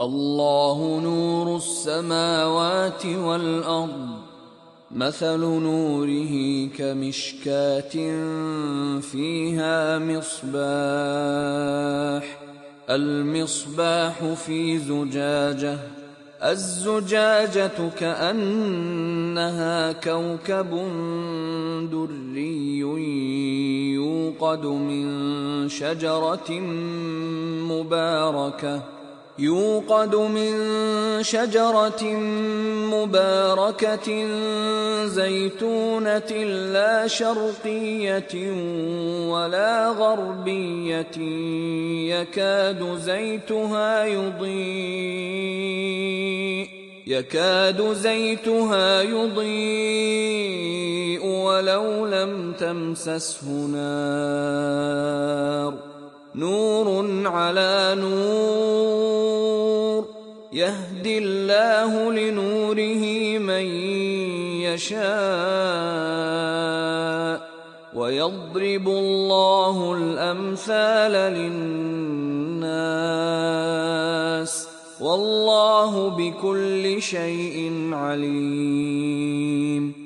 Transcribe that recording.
الله نور السماوات والأرض، مثل نوره كمشكاة فيها مصباح، المصباح في زجاجة، الزجاجة كأنها كوكب دري يوقد من شجرة مباركة زيتونة لا شرقية ولا غربية يكاد زيتها يضيء ولو لم تمسسه نار، نور على نور، يهدي الله لنوره من يشاء، ويضرب الله الأمثال للناس، والله بكل شيء عليم.